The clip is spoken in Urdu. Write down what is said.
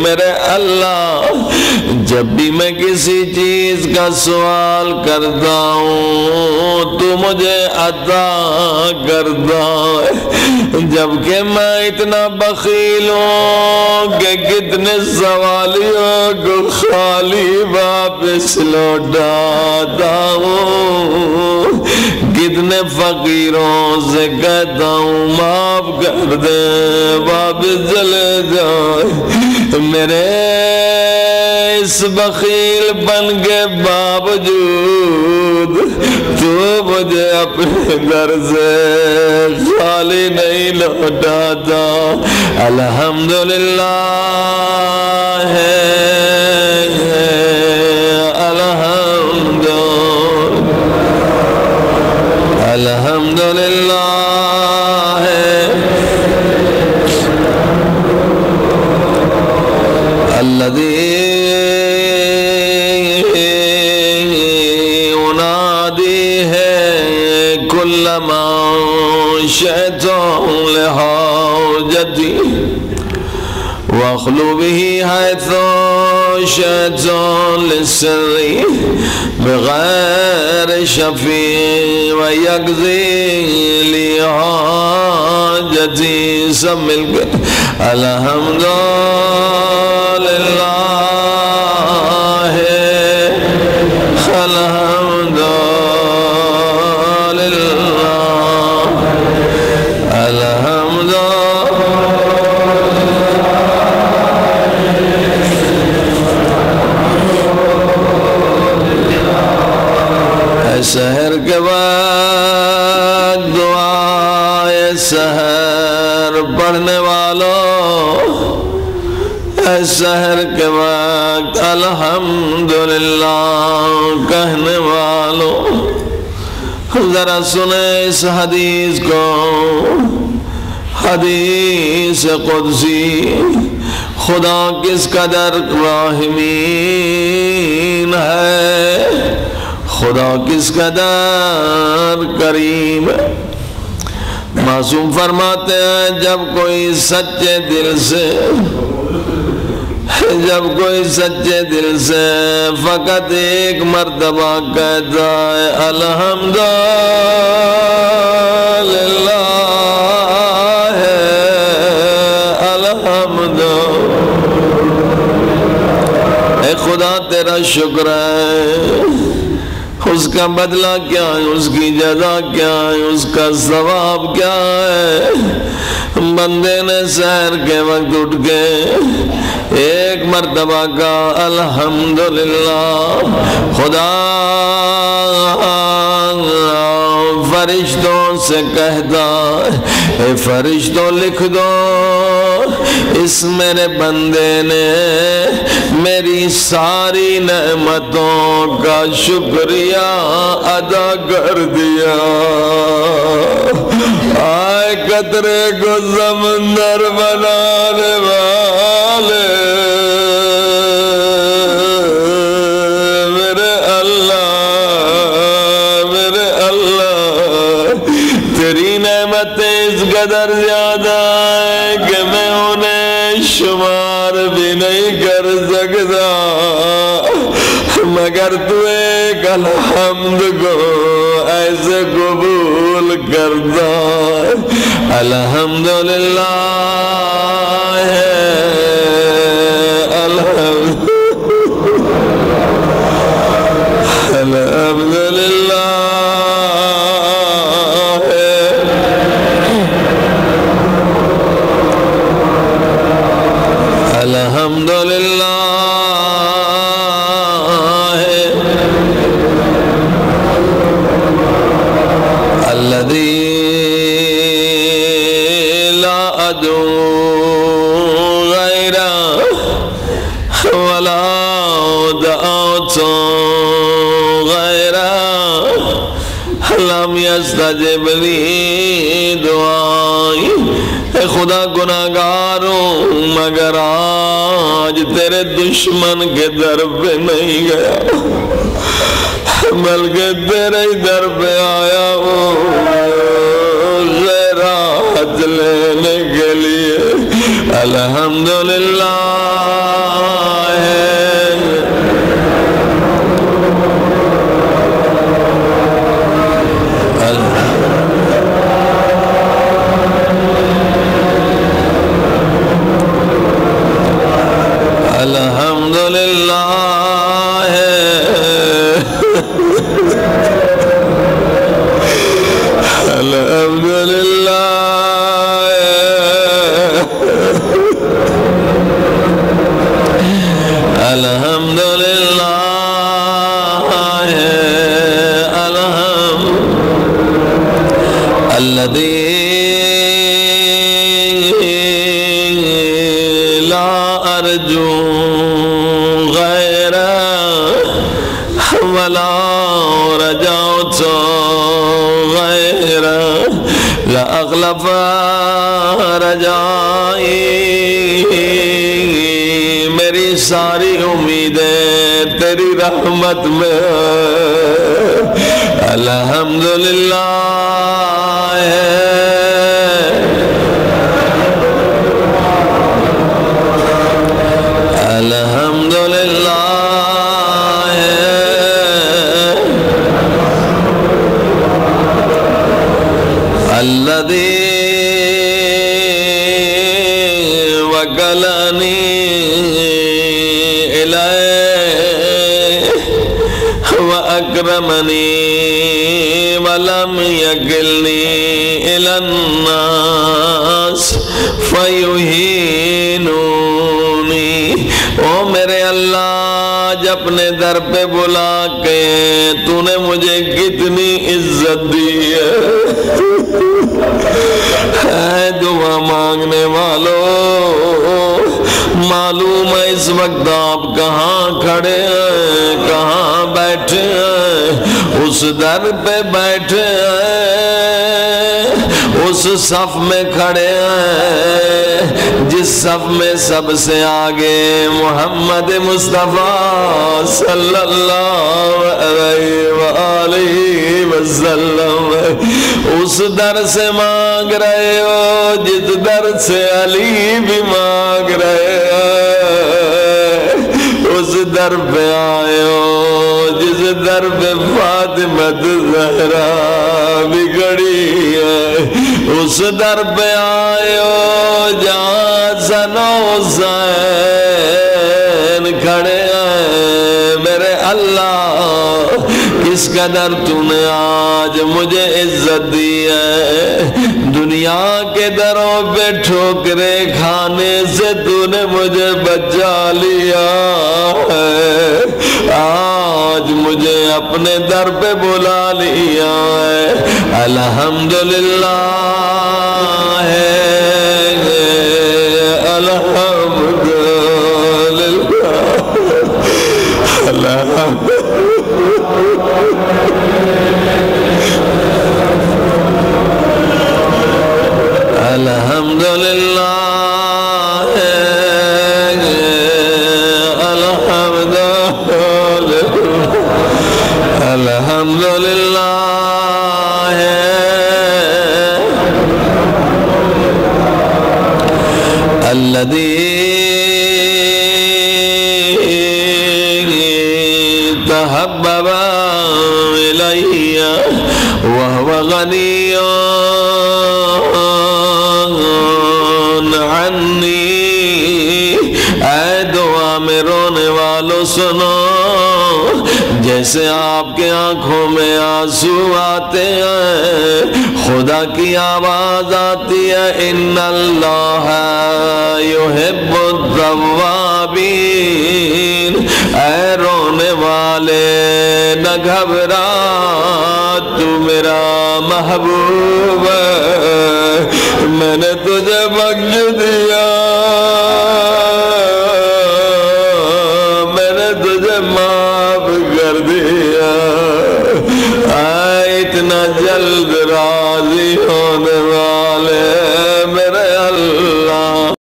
میرے اللہ جب بھی میں کسی چیز کا سوال کرتا ہوں تو مجھے عطا کرتا ہے، جبکہ میں اتنا بخیل ہوں کہ کتنے سوالیوں کو خالی واپس لوٹاتا ہوں، کتنے فقیروں سے کہتا ہوں معاف کر دے واپس چلے جائے، میرے اس بخیل بن کے باوجود تو مجھے اپنے در سے خالی نہیں لوٹاتا۔ الحمدللہ ہے الحمدللہ ہے الذی انادی ہے کل ما شئت لحاجتی واخلو به حیث شئت للسر بغیر شفیع ویقضی لی حاجتی۔ سب مل کے الحمدللہ ہے الحمدللہ الحمدللہ۔ سحر کے وقت دعائے سحر پڑھنے والوں، سحر کے وقت الحمدللہ کہنے والوں، ذرا سنیں اس حدیث کو، حدیث قدسی۔ خدا کس قدر راحمین ہے، خدا کس قدر کریم ہے۔ معصوم فرماتے ہیں جب کوئی سچے دل سے فقط ایک مرتبہ کہتا ہے الحمدللہ ہے الحمدللہ، اے خدا تیرا شکر ہے، اس کا بدلہ کیا ہے، اس کی جزا کیا ہے، اس کا ثواب کیا ہے۔ بندے نے سحر کے وقت اٹھ کے ایک مرتبہ کا الحمدللہ، خدا فرشتوں سے کہتا اے فرشتوں لکھ دو اس میرے بندے نے میری ساری نعمتوں کا شکریہ ادا کر دیا۔ آئے قطرے کو سمندر بنانے والے میرے اللہ تیری نعمتیں اس قدر زیادہ ہیں کہ میں انہیں شمار بھی نہیں کر سکتا، مگر تو ایک الحمد کو ایسے قبول کرتا الحمدللہ ہے الحمدللہ الحمدللہ ہے الذی لا ادعو غیرہ ولا دعوت غیرہ لم یستجب لی دعائی۔ اے خدا گناہگار ہوں مگر آج تیرے دشمن کے در پہ نہیں گیا بلکہ تیرے ہی در پہ آیا ہوں خیرات لینے کے لیے۔ الحمدللہ رجائی میری ساری امیدیں تیری رحمت میں الحمدللہ الحمدللہ الذي أكرمني ولم يكلني إلى الناس فيهينوني او میرے اللہ جب اپنے در پہ بلا کے تو نے مجھے کتنی عزت دی ہے دعا مانگنے والوں معلوم ہے اس وقت آپ کہاں کھڑے ہیں کہاں بیٹھے ہیں اس در پہ بیٹھے ہیں اس صف میں کھڑے ہیں جس صف میں سب سے آگے محمد مصطفیٰ صلی اللہ علیہ وآلہ وسلم اس در سے مانگ رہے ہو جس در سے علی بھی مانگ رہے اس در پہ آئے ہو جس در پہ فاطمہ زہرا بھی کھڑی ہے اس در پہ آئے ہو جہاں حسن و حسین کھڑے ہیں میرے اللہ کس قدر تو نے آج مجھے عزت دی ہے دنیا کے دروں پہ ٹھوکرے کھانے سے تو نے مجھے بچا لیا ہے آج مجھے اپنے در پہ بلا لیا ہے الحمدللہ ہے الحمدللہ الحمدللہ الحمدللہ الذي تحبب إلي وهو غني عني اے دعا میں رونے والوں سنو جیسے آپ کے آنکھوں میں آنسو آتے ہیں خدا کی آواز آتی ہے ان اللہ یحب التوابین اے رونے والے نہ گھبرا تو میرا محبوب ہے میں نے تجھے بخش دیا میں نے تجھے معاف کر دیا اتنا جلد